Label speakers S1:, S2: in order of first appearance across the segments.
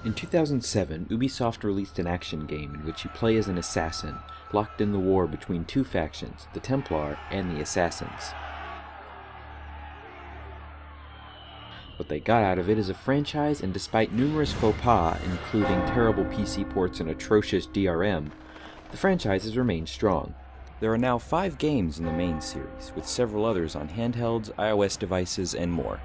S1: In 2007, Ubisoft released an action game in which you play as an assassin, locked in the war between two factions, the Templar and the Assassins. What they got out of it is a franchise, and despite numerous faux pas, including terrible PC ports and atrocious DRM, the franchise has remained strong. There are now 5 games in the main series, with several others on handhelds, iOS devices, and more.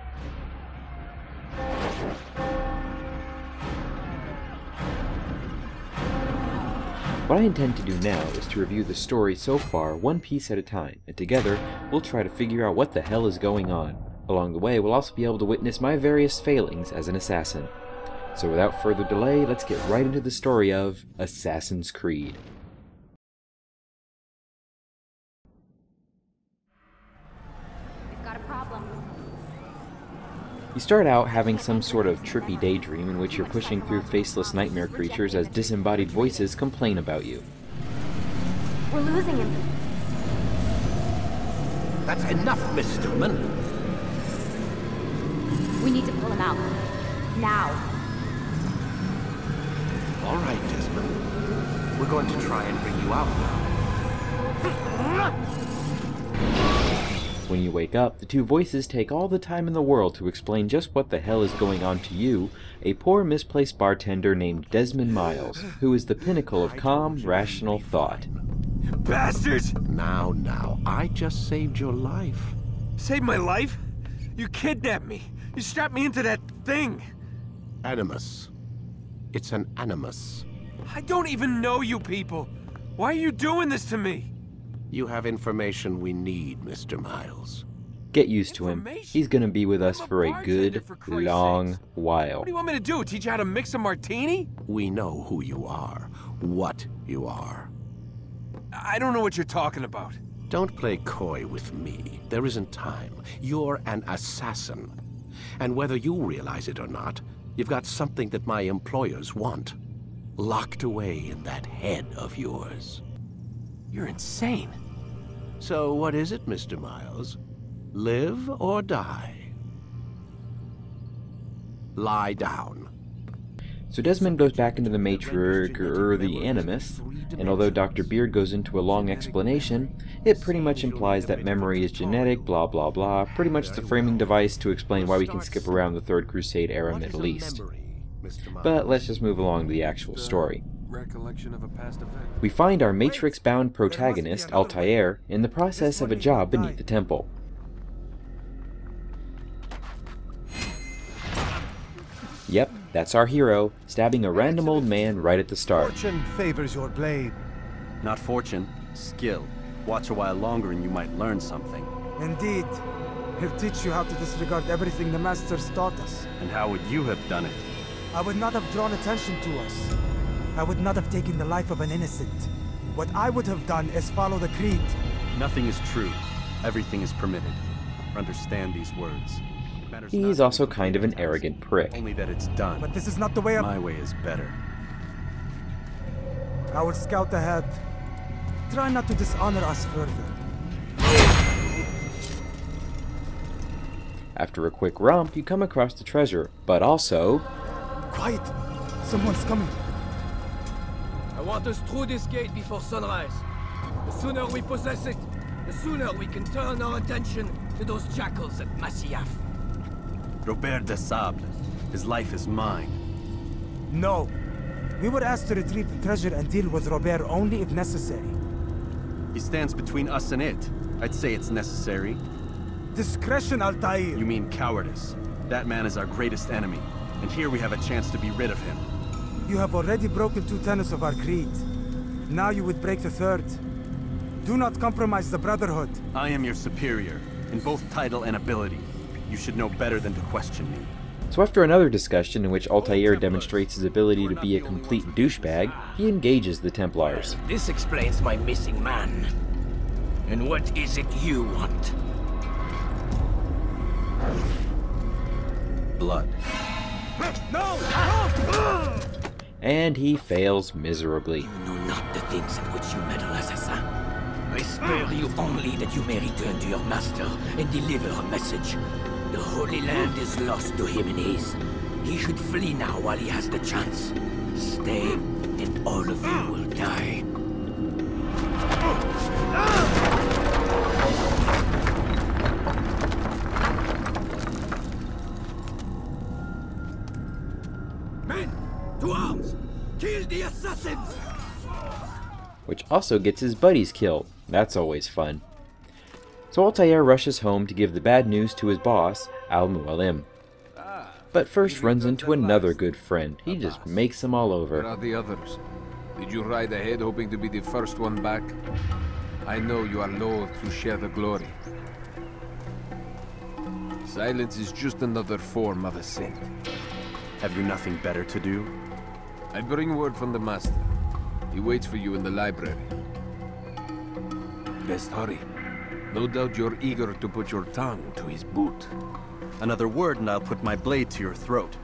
S1: What I intend to do now is to review the story so far one piece at a time, and together we'll try to figure out what the hell is going on. Along the way, we'll also be able to witness my various failings as an assassin. So without further delay, let's get right into the story of Assassin's Creed.
S2: We've got a problem.
S1: You start out having some sort of trippy daydream in which you're pushing through faceless nightmare creatures as disembodied voices complain about you.
S2: We're losing him.
S3: That's enough, Mr. Man.
S2: We need to pull him out. Now.
S3: All right, Desmond. We're going to try and bring you out now.
S1: When you wake up, the two voices take all the time in the world to explain just what the hell is going on to you, a poor misplaced bartender named Desmond Miles, who is the pinnacle of calm, rational thought.
S4: Bastards!
S3: Now, I just saved your life.
S4: Saved my life? You kidnapped me. You strapped me into that thing.
S3: Animus. It's an animus.
S4: I don't even know you people. Why are you doing this to me?
S3: You have information we need, Mr. Miles.
S1: Get used to him. He's gonna be with us for a good, long while.
S4: What do you want me to do? Teach you how to mix a martini?
S3: We know who you are, what you are.
S4: I don't know what you're talking about.
S3: Don't play coy with me. There isn't time. You're an assassin. And whether you realize it or not, you've got something that my employers want. Locked away in that head of yours.
S4: You're insane.
S3: So what is it, Mr. Miles? Live or die? Lie down.
S1: So Desmond goes back into the matriarch, or the Animus, and although Dr. Beard goes into a long explanation, it pretty much implies that memory is genetic, blah blah blah, pretty much the framing device to explain why we can skip around the Third Crusade era Middle East. But let's just move along to the actual story. We find our Matrix-bound protagonist, Altair, in the process of a job beneath the temple. Yep, that's our hero, stabbing a random old man right at the start.
S5: Fortune favors your blade.
S6: Not fortune, skill. Watch a while longer and you might learn something.
S5: Indeed. He'll teach you how to disregard everything the Masters taught us.
S6: And how would you have done it?
S5: I would not have drawn attention to us. I would not have taken the life of an innocent. What I would have done is follow the creed.
S6: Nothing is true. Everything is permitted. Understand these words.
S1: He's also kind of an arrogant prick.
S6: Only that it's done.
S5: But this is not the way
S6: My way is better.
S5: I will scout ahead. Try not to dishonor us further.
S1: After a quick romp, you come across the treasure, but also...
S5: Quiet! Someone's coming.
S7: I want us through this gate before sunrise. The sooner we possess it, the sooner we can turn our attention to those jackals at Masyaf.
S6: Robert de Sable. His life is mine.
S5: No. We were asked to retrieve the treasure and deal with Robert only if necessary.
S6: He stands between us and it. I'd say it's necessary.
S5: Discretion, Altair!
S6: You mean cowardice. That man is our greatest enemy, and here we have a chance to be rid of him.
S5: You have already broken 2 tenets of our creed. Now you would break the 3rd. Do not compromise the Brotherhood.
S6: I am your superior, in both title and ability. You should know better than to question me.
S1: So after another discussion in which Altair demonstrates his ability to be a complete douchebag, he engages the Templars.
S7: This explains my missing man. And what is it you want?
S6: Blood.
S7: No!
S1: And he fails miserably.
S7: You know not the things in which you meddle, assassin. I spare you only that you may return to your master and deliver a message. The Holy Land is lost to him and his. He should flee now while he has the chance. Stay, and all of you will die. Men, to arms! Kill the assassins!
S1: Which also gets his buddies killed. That's always fun. So Altair rushes home to give the bad news to his boss, Al-Mualim. But first runs into another good friend. He just makes them all over.
S8: Where are the others? Did you ride ahead hoping to be the first one back? I know you are loath to share the glory. Silence is just another form of assent.
S6: Have you nothing better to do?
S8: I bring word from the Master. He waits for you in the library. Best hurry. No doubt you're eager to put your tongue to his boot.
S6: Another word and I'll put my blade to your throat.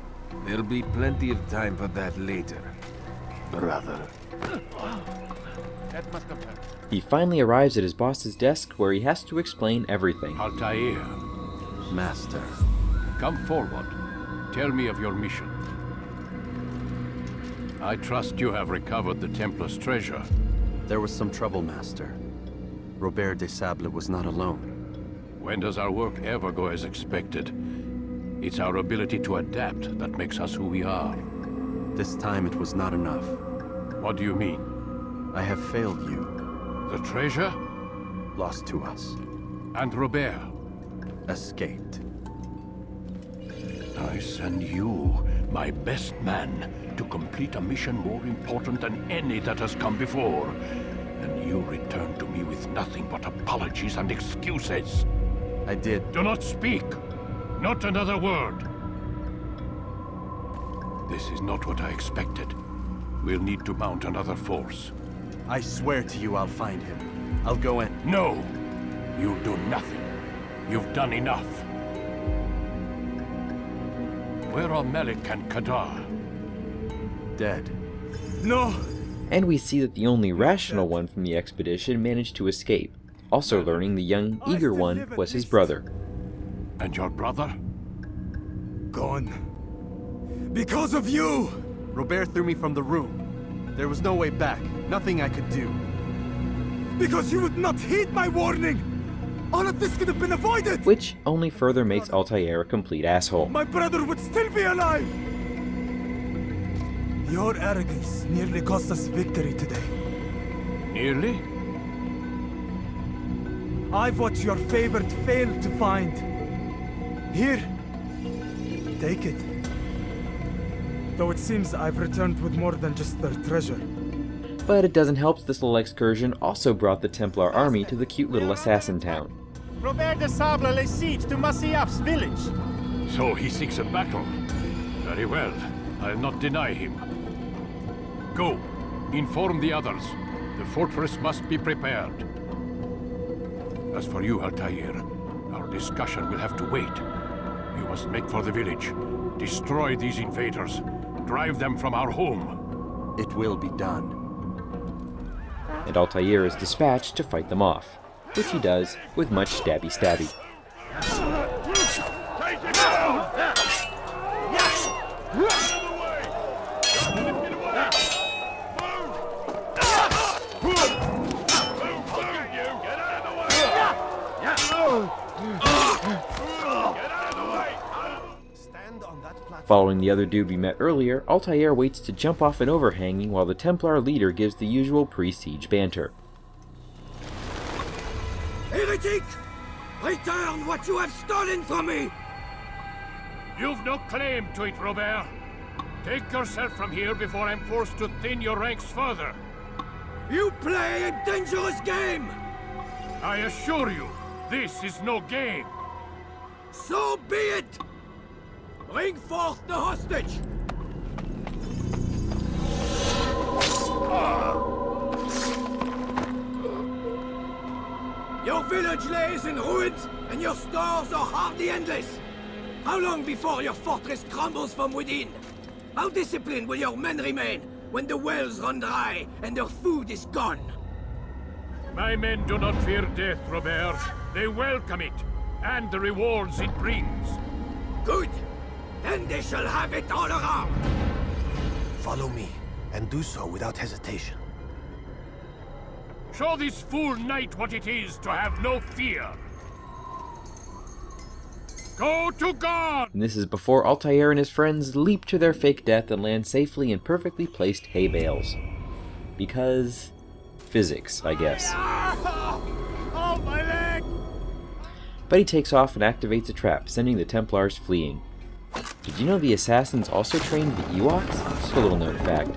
S8: There'll be plenty of time for that later, brother.
S9: That must have hurt.
S1: He finally arrives at his boss's desk where he has to explain everything.
S10: Altair,
S6: Master.
S10: come forward. Tell me of your mission. I trust you have recovered the Templar's treasure.
S6: There was some trouble, Master. Robert de Sable was not alone.
S10: When does our work ever go as expected? It's our ability to adapt that makes us who we are.
S6: This time it was not enough.
S10: What do you mean?
S6: I have failed you.
S10: The treasure?
S6: Lost to us.
S10: And Robert?
S6: Escaped.
S10: I send you, my best man, to complete a mission more important than any that has come before. And you return to me with nothing but apologies and excuses.
S6: I did.
S10: Do not speak! Not another word! This is not what I expected. We'll need to mount another force.
S6: I swear to you I'll find him. I'll go in.
S10: No! You'll do nothing. You've done enough. Where are Melik and Kadar?
S6: Dead.
S5: No!
S1: And we see that the only rational one from the expedition managed to escape, also learning the young, eager one was his brother.
S10: And your brother?
S5: Gone. Because of you!
S6: Robert threw me from the room. There was no way back. Nothing I could do.
S5: Because you would not heed my warning! All of this could have been avoided!
S1: Which only further makes Altair a complete asshole.
S5: My brother would still be alive! Your arrogance nearly cost us victory today.
S10: Nearly?
S5: I've what your favorite failed to find. Here. Take it. Though it seems I've returned with more than just their treasure.
S1: But it doesn't help this little excursion also brought the Templar army to the cute little assassin town.
S9: Robert de Sable lays siege to Masyaf's village.
S10: So he seeks a battle. Very well. I'll not deny him. Go. Inform the others. The fortress must be prepared. As for you, Altair, our discussion will have to wait. You must make for the village. Destroy these invaders. Drive them from our home.
S6: It will be done.
S1: And Altair is dispatched to fight them off, which he does with much stabby-stabby.
S10: Take it down!
S1: Following the other dude we met earlier, Altair waits to jump off an overhanging while the Templar leader gives the usual pre-siege banter.
S7: Heretic! Return what you have stolen from me!
S10: You've no claim to it, Robert. Take yourself from here before I'm forced to thin your ranks further.
S7: You play a dangerous game!
S10: I assure you, this is no game.
S7: So be it! Bring forth the hostage! Your village lays in ruins, and your stores are hardly endless. How long before your fortress crumbles from within? How disciplined will your men remain when the wells run dry and their food is gone?
S10: My men do not fear death, Robert. They welcome it, and the rewards it brings.
S7: Good. then they shall have it all around.
S11: Follow me, and do so without hesitation.
S10: Show this fool knight what it is to have no fear. Go to God!
S1: And this is before Altair and his friends leap to their fake death and land safely in perfectly placed hay bales. Because... physics, I guess.
S10: Oh, my leg!
S1: But he takes off and activates a trap, sending the Templars fleeing. Did you know the assassins also trained the Ewoks? Just a little known fact.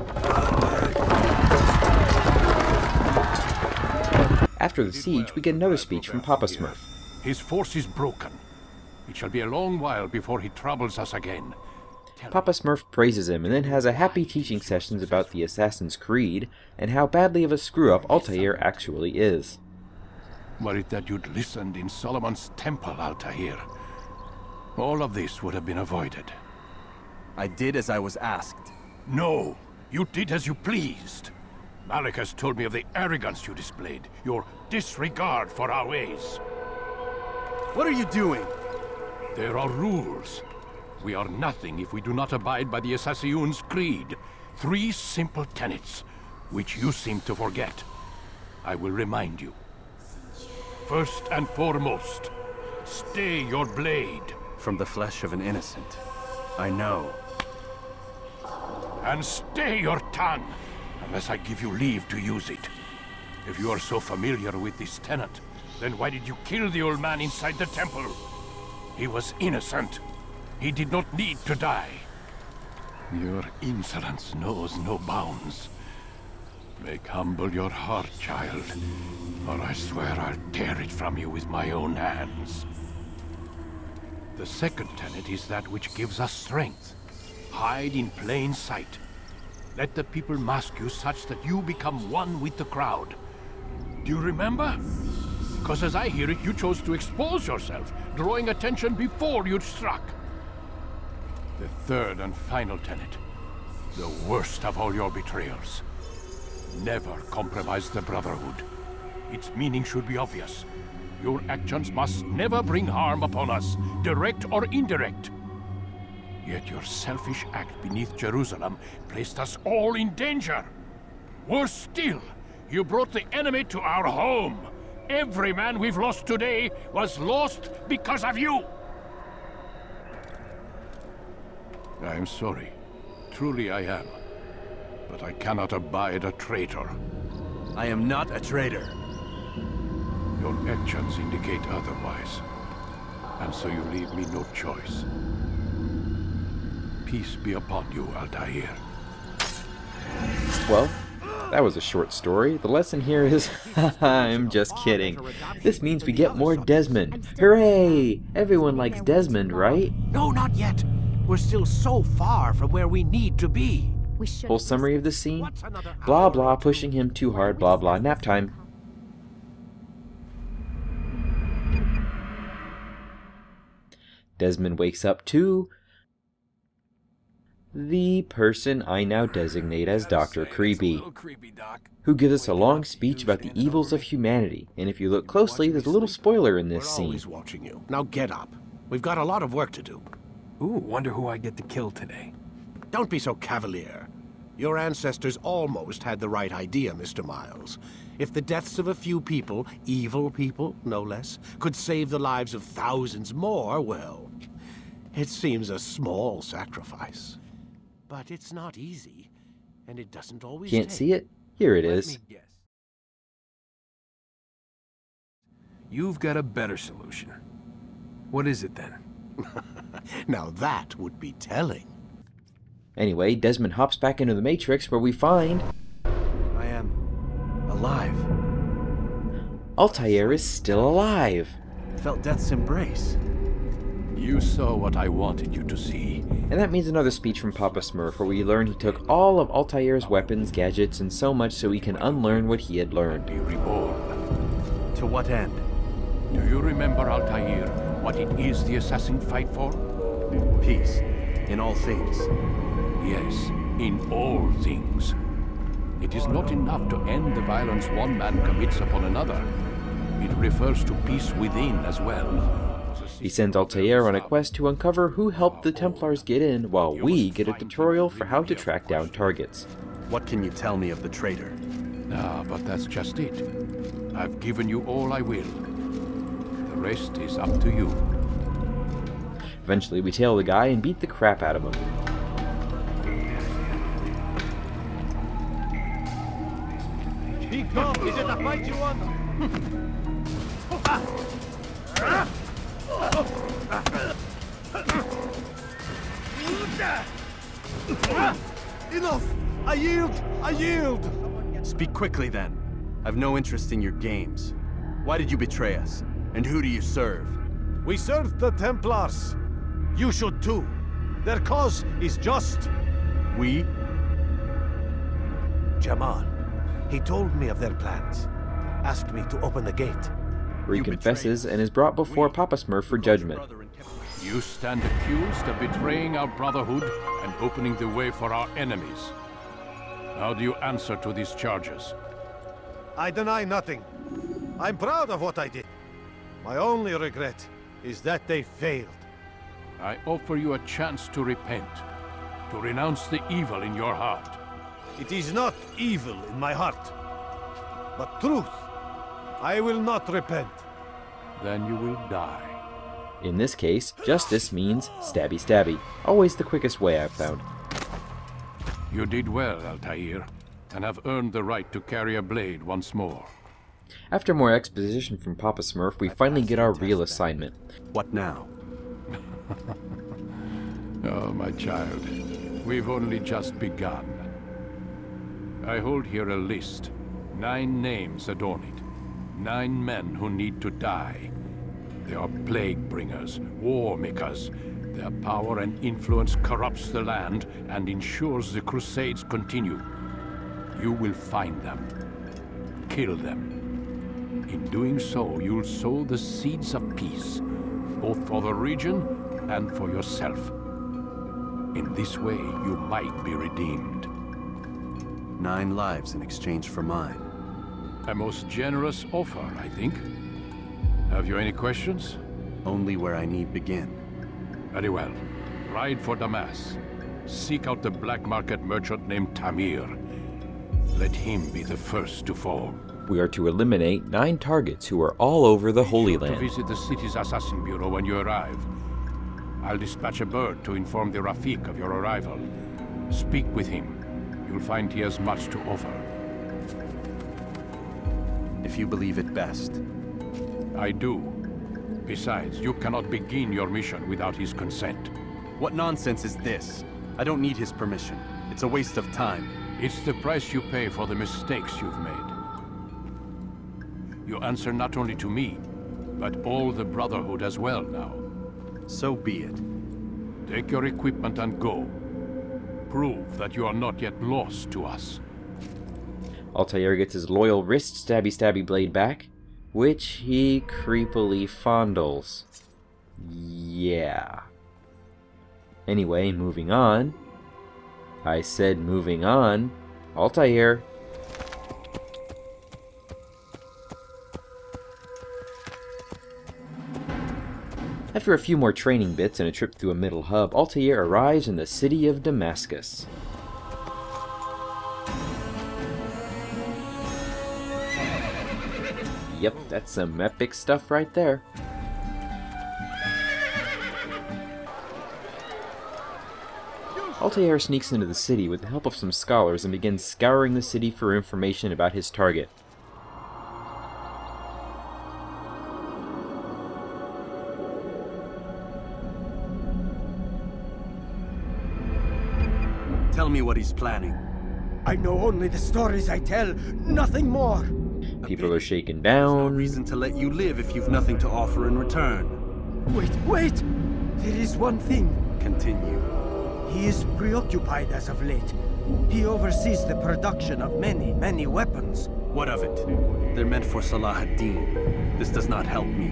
S1: After the siege, we get another speech from Papa Smurf.
S10: His force is broken. It shall be a long while before he troubles us again.
S1: Papa Smurf praises him and then has a happy teaching sessions about the Assassin's Creed and how badly of a screw-up Altair actually is.
S10: Were it that you'd listened in Solomon's temple, Altair, all of this would have been avoided.
S6: I did as I was asked.
S10: No, you did as you pleased. Malik has told me of the arrogance you displayed, your disregard for our ways.
S6: What are you doing?
S10: There are rules. We are nothing if we do not abide by the Assassin's Creed. 3 simple tenets, which you seem to forget. I will remind you. First and foremost, stay your blade.
S6: From the flesh of an innocent. I know.
S10: And stay your tongue, unless I give you leave to use it. If you are so familiar with this tenet, then why did you kill the old man inside the temple? He was innocent. He did not need to die. Your insolence knows no bounds. Make humble your heart, child, or I swear I'll tear it from you with my own hands. The second tenet is that which gives us strength. Hide in plain sight. Let the people mask you such that you become one with the crowd. Do you remember? Because as I hear it, you chose to expose yourself, drawing attention before you'd struck. The third and final tenet, the worst of all your betrayals. Never compromise the Brotherhood. Its meaning should be obvious. Your actions must never bring harm upon us, direct or indirect. Yet your selfish act beneath Jerusalem placed us all in danger. Worse still, you brought the enemy to our home. Every man we've lost today was lost because of you. I am sorry. Truly I am. But I cannot abide a traitor.
S6: I am not a traitor.
S10: Your actions indicate otherwise. And so you leave me no choice. Peace be upon you, Altair.
S1: Well, that was a short story. The lesson here is, I'm just kidding. This means we get more Desmond. Hooray! Everyone likes Desmond, right?
S3: No, not yet. We're still so far from where we need to be.
S1: Full summary of the scene. Blah blah, pushing him too hard, blah blah, nap time. Desmond wakes up to the person I now designate as Dr. Creepy, who gives us a long speech about the evils of humanity. And if you look closely, there's a little spoiler in this scene.
S3: Always watching you. Now get up. We've got a lot of work to do.
S4: Ooh, wonder who I get to kill today.
S3: Don't be so cavalier. Your ancestors almost had the right idea, Mr. Miles. If the deaths of a few people, evil people, no less, could save the lives of thousands more, well, it seems a small sacrifice. But it's not easy, and it doesn't always
S1: Can't see it? Here it is.
S4: You've got a better solution. What is it then?
S3: Now that would be telling.
S1: Anyway, Desmond hops back into the Matrix where we find...
S6: I am alive.
S1: Altair is still alive.
S6: Felt death's embrace.
S10: You saw what I wanted you to see.
S1: And that means another speech from Papa Smurf where we learn he took all of Altair's weapons, gadgets, and so much so he can unlearn what he had learned.
S10: Be reborn.
S6: To what end?
S10: Do you remember, Altair, what it is the assassin fight for?
S6: Peace. In all things.
S10: Yes, in all things. It is not enough to end the violence one man commits upon another. It refers to peace within as well.
S1: He sends Altair on a quest to uncover who helped the Templars get in, while we get a tutorial for how to track down targets.
S6: What can you tell me of the traitor?
S10: Ah, but that's just it. I've given you all I will. The rest is up to you.
S1: Eventually, we tail the guy and beat the crap out of him.
S9: Speak up! Is it a fight you want?
S11: Enough! I yield! I yield!
S6: Speak quickly then. I've no interest in your games. Why did you betray us? And who do you serve?
S11: We serve the Templars. You should too. Their cause is just.
S6: We?
S11: Jamal. He told me of their plans. Asked me to open the gate.
S1: Where he confesses and is brought before Papa Smurf for judgment.
S10: You stand accused of betraying our brotherhood and opening the way for our enemies. How do you answer to these charges?
S11: I deny nothing. I'm proud of what I did. My only regret is that they failed.
S10: I offer you a chance to repent, to renounce the evil in your heart.
S11: It is not evil in my heart, but truth. I will not repent.
S10: Then you will die.
S1: In this case, justice means stabby stabby. Always the quickest way I've found.
S10: You did well, Altair, and have earned the right to carry a blade once more.
S1: After more exposition from Papa Smurf, we finally get our real assignment.
S6: What now?
S10: Oh, my child, we've only just begun. I hold here a list. 9 names adorn it. 9 men who need to die. They are plague bringers, war makers. Their power and influence corrupts the land and ensures the Crusades continue. You will find them. Kill them. In doing so, you'll sow the seeds of peace, both for the region and for yourself. In this way, you might be redeemed.
S6: 9 lives in exchange for mine.
S10: A most generous offer, I think. Have you any questions?
S6: Only where I need begin.
S10: Very well. Ride for Damas. Seek out the black market merchant named Tamir. Let him be the first to fall.
S1: We are to eliminate 9 targets who are all over the Holy Land.
S10: To visit the city's assassin bureau when you arrive. I'll dispatch a bird to inform the Rafik of your arrival. Speak with him. You'll find he has much to offer.
S6: If you believe it best.
S10: I do. Besides, you cannot begin your mission without his consent.
S6: What nonsense is this? I don't need his permission. It's a waste of time.
S10: It's the price you pay for the mistakes you've made. You answer not only to me, but all the Brotherhood as well now.
S6: So be it.
S10: Take your equipment and go. Prove that you are not yet lost to us.
S1: Altair gets his loyal wrist stabby stabby blade back, which he creepily fondles. Yeah. Anyway, moving on. I said moving on. Altair. After a few more training bits and a trip through a middle hub, Altair arrives in the city of Damascus. Yep, that's some epic stuff right there. Altair sneaks into the city with the help of some scholars and begins scouring the city for information about his target.
S6: Tell me what he's planning.
S7: I know only the stories I tell, nothing more.
S1: People are shaken down.
S6: No reason to let you live if you've nothing to offer in return.
S7: Wait! There is one thing.
S6: Continue.
S7: He is preoccupied as of late. He oversees the production of many weapons.
S6: What of it? They're meant for Salah ad-Din. This does not help me,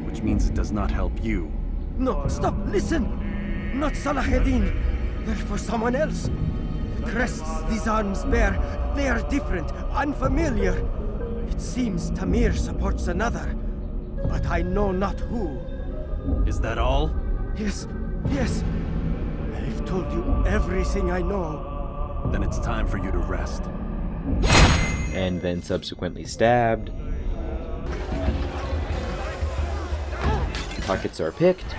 S6: which means it does not help you.
S7: No, stop, listen! Not Salah ad-Din. They're for someone else. The crests these arms bear, they are different, unfamiliar. It seems Tamir supports another, but I know not who.
S6: Is that all?
S7: Yes, yes. I've told you everything I know.
S6: Then it's time for you to rest.
S1: And then subsequently stabbed. Pockets are picked.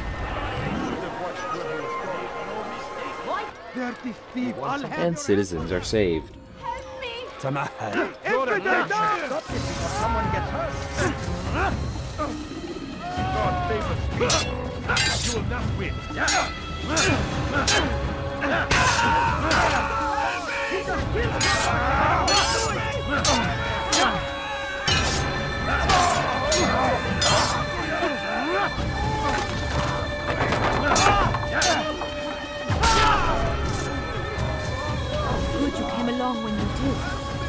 S1: And citizens are saved.
S7: Someone gets hurt.
S11: God favors me. You will not win.
S12: Good you came along when you did.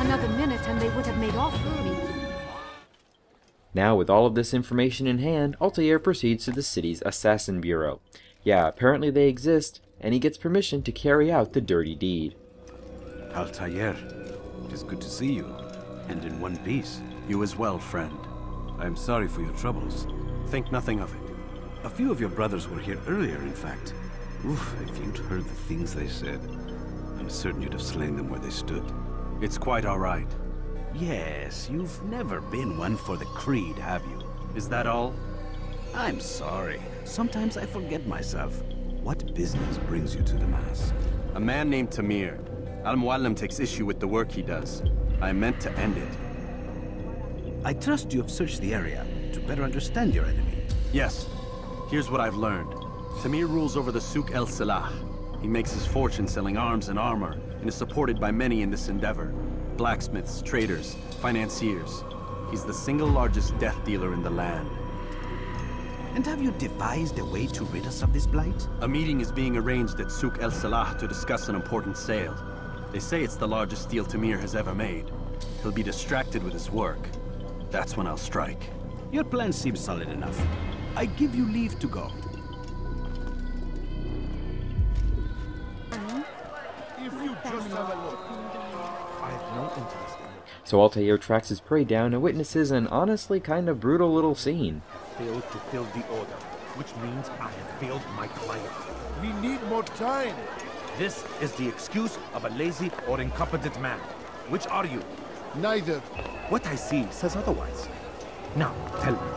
S12: Another minute and they would have made off with me.
S1: Now, with all of this information in hand, Altair proceeds to the city's Assassin Bureau. Yeah, apparently they exist, and he gets permission to carry out the dirty deed.
S6: Altair, it is good to see you, and in one piece. You as well, friend. I am sorry for your troubles. Think nothing of it. A few of your brothers were here earlier, in fact. Oof, if you'd heard the things they said, I'm certain you'd have slain them where they stood. It's quite all right. Yes, you've never been one for the creed, have you? Is that all? I'm sorry. Sometimes I forget myself. What business brings you to the mask? A man named Tamir. Al-Muallim takes issue with the work he does. I meant to end it. I trust you have searched the area to better understand your enemy. Yes. Here's what I've learned. Tamir rules over the Souk El Salah. He makes his fortune selling arms and armor, and is supported by many in this endeavor. Blacksmiths, traders, financiers. He's the single largest death dealer in the land. And have you devised a way to rid us of this blight? A meeting is being arranged at Souk El Salah to discuss an important sale. They say it's the largest deal Tamir has ever made. He'll be distracted with his work. That's when I'll strike. Your plan seems solid enough. I give you leave to go.
S11: If you just have a look. I have no interest in it.
S1: So Altair tracks his prey down and witnesses an honestly kind of brutal little scene.
S11: Failed to fill the order, which means I have failed my client. We need more time. This is the excuse of a lazy or incompetent man. Which are you? Neither. What I see says otherwise. Now, tell me,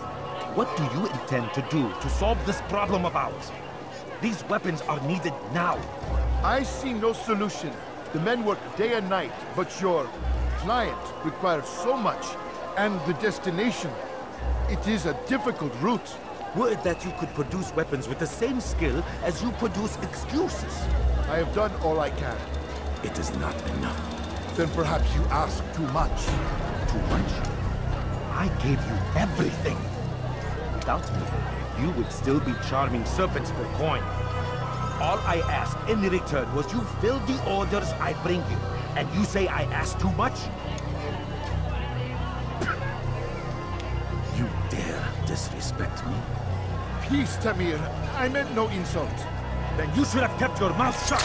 S11: what do you intend to do to solve this problem of ours? These weapons are needed now. I see no solution. The men work day and night, but your client requires so much, and the destination. It is a difficult route. Were it that you could produce weapons with the same skill as you produce excuses. I have done all I can. It is not enough. Then perhaps you ask too much. Too much? I gave you everything. Without me, you would still be charming serpents for coin. All I ask in return was you fill the orders I bring you. And you say I ask too much? You dare disrespect me? Peace, Tamir. I meant no insult. Then you should have kept your mouth shut.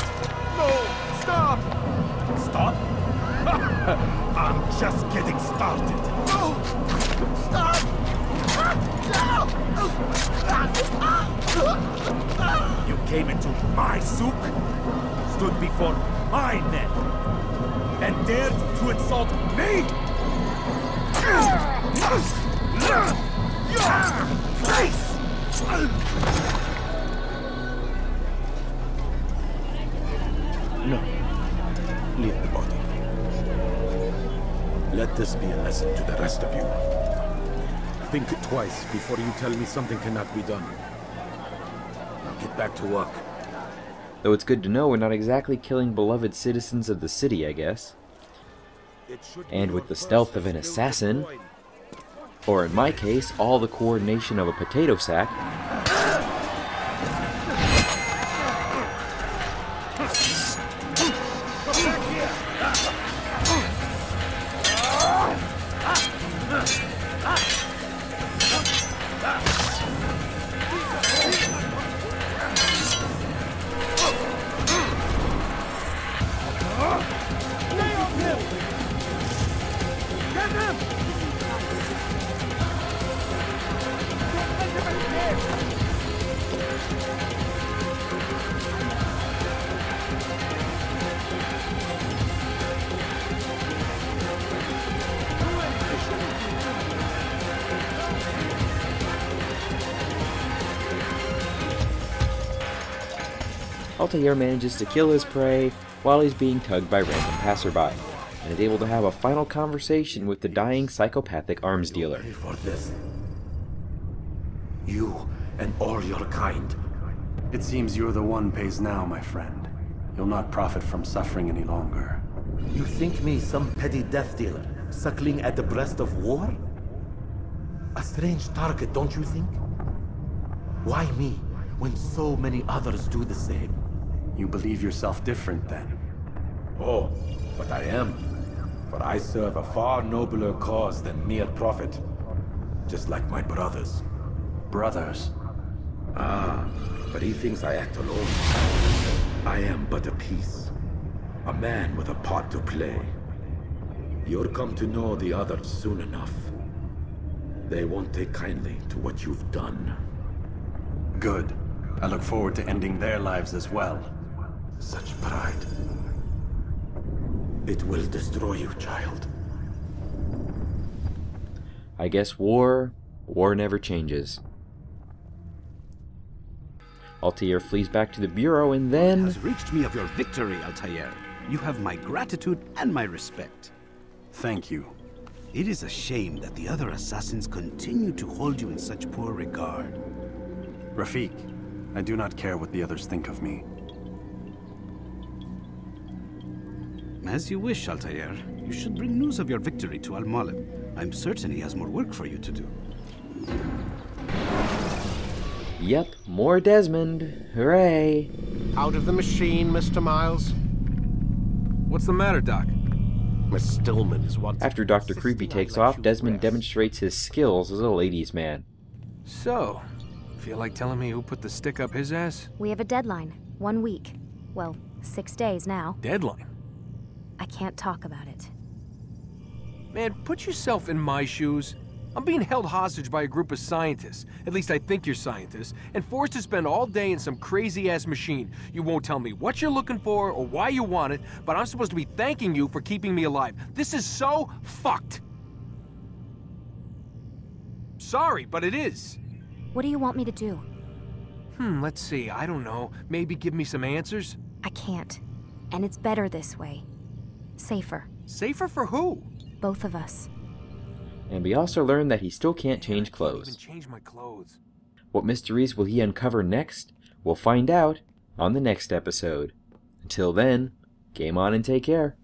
S11: No! Stop! Stop? I'm just getting started. No! Stop! No! You came into my souk, stood before my men, and dared to insult me? Your place! No. Leave the body. Let this be a lesson to the rest of you. Think twice before you tell me something cannot be done. Now get back to work.
S1: Though it's good to know we're not exactly killing beloved citizens of the city, I guess. And with the stealth of an assassin, or in my case, all the coordination of a potato sack, Altair manages to kill his prey while he's being tugged by random passerby, and is able to have a final conversation with the dying psychopathic arms dealer.
S11: For this. You and all your kind.
S6: It seems you're the one pays now, my friend. You'll not profit from suffering any longer.
S11: You think me some petty death dealer, suckling at the breast of war? A strange target, don't you think? Why me, when so many others do the same?
S6: You believe yourself different, then?
S11: Oh, but I am. For I serve a far nobler cause than mere profit. Just like my brothers.
S6: Brothers?
S11: Ah, but he thinks I act alone. I am but a piece. A man with a part to play. You'll come to know the others soon enough. They won't take kindly to what you've done.
S6: Good. I look forward to ending their lives as well.
S11: Such pride. It will destroy you, child.
S1: I guess war never changes. Altair flees back to the Bureau and then...
S6: has reached me of your victory, Altair. You have my gratitude and my respect. Thank you. It is a shame that the other assassins continue to hold you in such poor regard. Rafik, I do not care what the others think of me. As you wish, Altair. You should bring news of your victory to Al-Malib. I'm certain he has more work for you to do.
S1: Yep, more Desmond. Hooray!
S3: Out of the machine, Mr. Miles.
S8: What's the matter, Doc?
S3: Miss Stillman is wanting.
S1: After Dr. Creepy takes off, Desmond demonstrates his skills as a ladies' man.
S8: So, feel like telling me who put the stick up his ass?
S2: We have a deadline. 1 week. Well, 6 days now.
S8: Deadline?
S2: I can't talk about it.
S8: Man, put yourself in my shoes. I'm being held hostage by a group of scientists, at least I think you're scientists, and forced to spend all day in some crazy-ass machine. You won't tell me what you're looking for or why you want it, but I'm supposed to be thanking you for keeping me alive. This is so fucked. Sorry, but it is.
S2: What do you want me to do?
S8: Let's see, I don't know. Maybe give me some answers?
S2: I can't. And it's better this way. Safer.
S8: Safer for who?
S2: Both of us.
S1: And we also learn that he still can't change clothes.
S8: I can't even change my clothes.
S1: What mysteries will he uncover next? We'll find out on the next episode. Until then, game on and take care.